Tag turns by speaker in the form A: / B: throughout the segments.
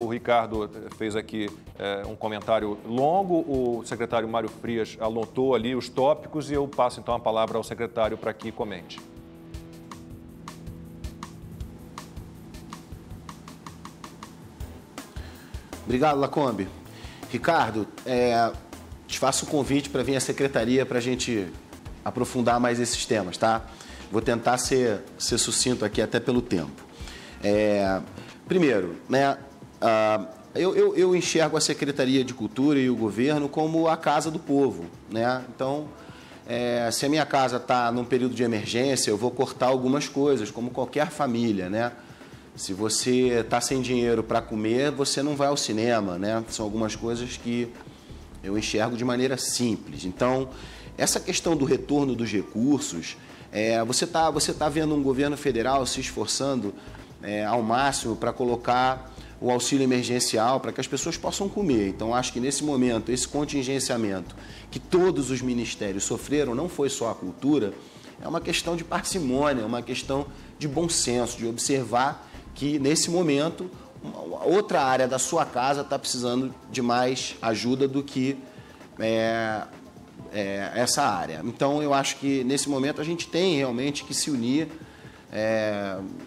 A: O Ricardo fez aqui um comentário longo, o secretário Mário Frias anotou ali os tópicos e eu passo então a palavra ao secretário para que comente.
B: Obrigado, Lacombe. Ricardo, te faço o convite para vir à secretaria para a gente aprofundar mais esses temas, tá? Vou tentar ser sucinto aqui até pelo tempo. Primeiro, né? Eu enxergo a Secretaria de Cultura e o governo como a casa do povo, né? Então, se a minha casa está num período de emergência, eu vou cortar algumas coisas, como qualquer família, né? Se você está sem dinheiro para comer, você não vai ao cinema, né? São algumas coisas que eu enxergo de maneira simples. Então, essa questão do retorno dos recursos, você tá vendo um governo federal se esforçando ao máximo para colocar o auxílio emergencial para que as pessoas possam comer. Então, acho que nesse momento, esse contingenciamento que todos os ministérios sofreram, não foi só a cultura, é uma questão de parcimônia, é uma questão de bom senso, de observar que, nesse momento, outra área da sua casa está precisando de mais ajuda do que essa área. Então, eu acho que, nesse momento, a gente tem realmente que se unir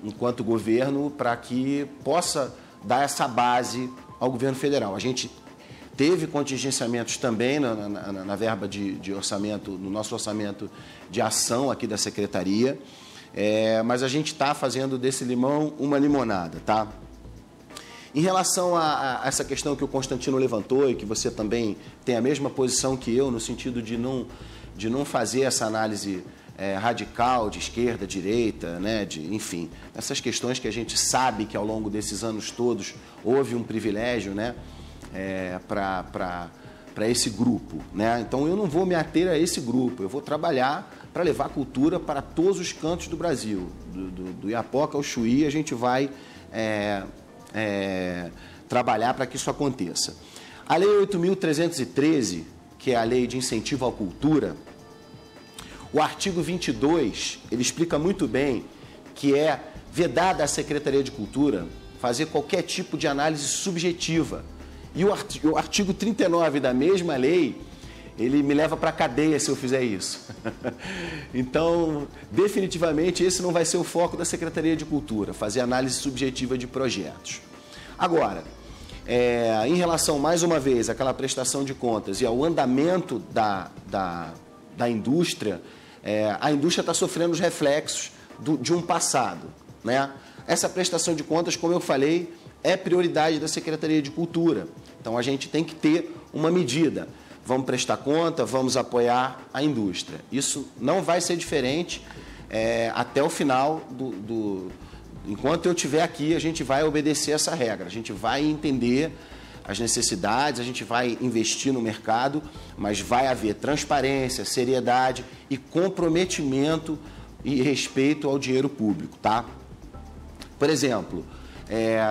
B: enquanto governo para que possa dar essa base ao governo federal. A gente teve contingenciamentos também na verba de orçamento, no nosso orçamento de ação aqui da Secretaria, mas a gente está fazendo desse limão uma limonada, tá? Em relação a essa questão que o Constantino levantou e que você também tem a mesma posição que eu, no sentido de não fazer essa análise radical, de esquerda, direita, né, enfim, essas questões que a gente sabe que ao longo desses anos todos houve um privilégio, né, para esse grupo, né? Então eu não vou me ater a esse grupo, eu vou trabalhar para levar cultura para todos os cantos do Brasil, do Iapoca ao Chuí, a gente vai trabalhar para que isso aconteça. A Lei 8.313, que é a Lei de Incentivo à Cultura, o artigo 22, ele explica muito bem que é vedada à Secretaria de Cultura fazer qualquer tipo de análise subjetiva. E o artigo 39 da mesma lei, ele me leva para a cadeia se eu fizer isso. Então, definitivamente, esse não vai ser o foco da Secretaria de Cultura, fazer análise subjetiva de projetos. Agora, em relação, mais uma vez, àquela prestação de contas e ao andamento da indústria, a indústria está sofrendo os reflexos de um passado, né? Essa prestação de contas, como eu falei, é prioridade da Secretaria de Cultura. Então, a gente tem que ter uma medida. Vamos prestar conta, vamos apoiar a indústria. Isso não vai ser diferente até o final Enquanto eu estiver aqui, a gente vai obedecer essa regra. A gente vai entender as necessidades, a gente vai investir no mercado, mas vai haver transparência, seriedade e comprometimento e respeito ao dinheiro público, tá? Por exemplo,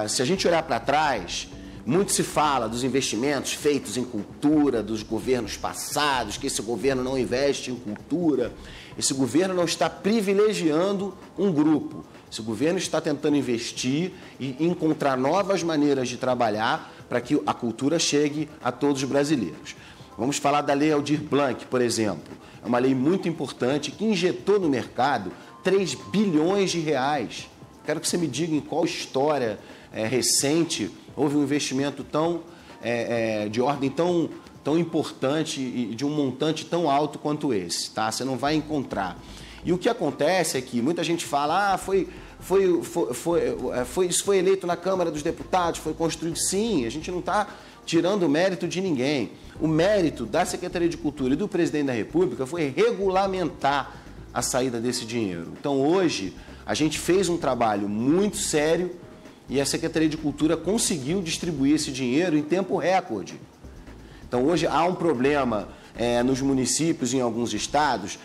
B: se a gente olhar para trás, muito se fala dos investimentos feitos em cultura, dos governos passados, que esse governo não investe em cultura. Esse governo não está privilegiando um grupo. Esse governo está tentando investir e encontrar novas maneiras de trabalhar para que a cultura chegue a todos os brasileiros. Vamos falar da Lei Aldir Blanc, por exemplo. É uma lei muito importante que injetou no mercado 3 bilhões de reais. Quero que você me diga em qual história recente houve um investimento de ordem tão importante e de um montante tão alto quanto esse, tá? Você não vai encontrar. E o que acontece é que muita gente fala, isso foi eleito na Câmara dos Deputados, foi construído. Sim, a gente não está tirando o mérito de ninguém. O mérito da Secretaria de Cultura e do Presidente da República foi regulamentar a saída desse dinheiro. Então, hoje, a gente fez um trabalho muito sério e a Secretaria de Cultura conseguiu distribuir esse dinheiro em tempo recorde. Então, hoje há um problema nos municípios, em alguns estados,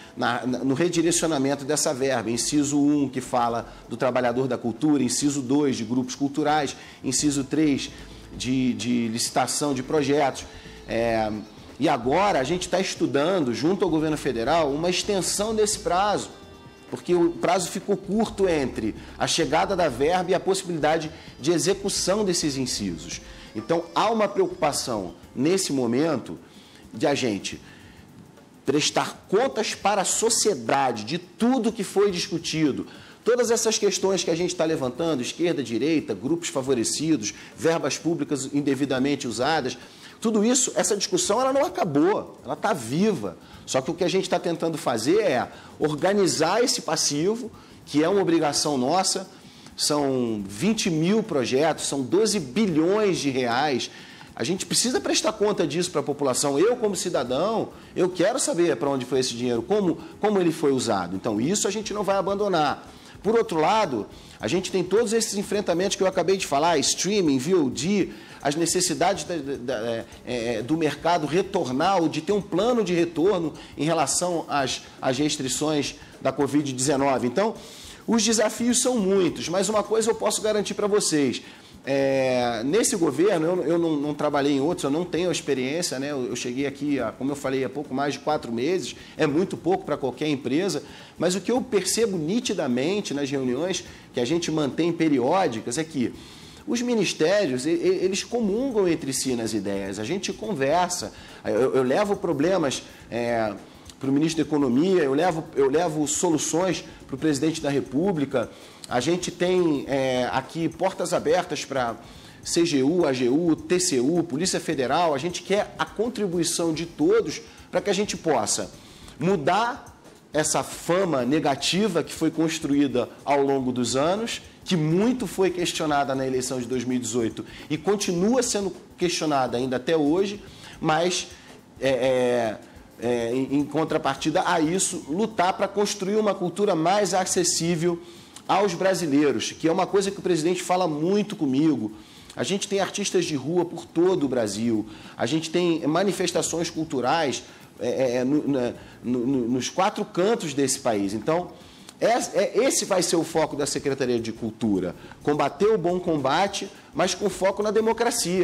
B: no redirecionamento dessa verba. Inciso 1, que fala do trabalhador da cultura, inciso 2, de grupos culturais, inciso 3, de licitação de projetos. E agora a gente está estudando, junto ao governo federal, uma extensão desse prazo. porque o prazo ficou curto entre a chegada da verba e a possibilidade de execução desses incisos. Então, há uma preocupação, nesse momento, de a gente prestar contas para a sociedade de tudo que foi discutido. Todas essas questões que a gente está levantando, esquerda, direita, grupos favorecidos, verbas públicas indevidamente usadas, tudo isso, essa discussão, ela não acabou, ela está viva. Só que o que a gente está tentando fazer é organizar esse passivo, que é uma obrigação nossa. São 20 mil projetos, são 12 bilhões de reais. A gente precisa prestar conta disso para a população. Eu, como cidadão, eu quero saber para onde foi esse dinheiro, como ele foi usado. Então, isso a gente não vai abandonar. Por outro lado, a gente tem todos esses enfrentamentos que eu acabei de falar, streaming, VOD, as necessidades do mercado retornar, ou de ter um plano de retorno em relação às restrições da Covid-19. Então, os desafios são muitos, mas uma coisa eu posso garantir para vocês. Nesse governo, eu não trabalhei em outros, eu não tenho experiência, né? Eu cheguei aqui, como eu falei, há pouco mais de 4 meses, é muito pouco para qualquer empresa, mas o que eu percebo nitidamente nas reuniões que a gente mantém periódicas é que os ministérios, eles comungam entre si nas ideias, a gente conversa, eu levo problemas para o ministro da Economia, eu levo soluções para o presidente da República. A gente tem aqui portas abertas para CGU, AGU, TCU, Polícia Federal. A gente quer a contribuição de todos para que a gente possa mudar essa fama negativa que foi construída ao longo dos anos, que muito foi questionada na eleição de 2018 e continua sendo questionada ainda até hoje, mas em contrapartida a isso, lutar para construir uma cultura mais acessível aos brasileiros, que é uma coisa que o presidente fala muito comigo. A gente tem artistas de rua por todo o Brasil, a gente tem manifestações culturais nos 4 cantos desse país. Então, esse vai ser o foco da Secretaria de Cultura, combater o bom combate, mas com foco na democracia.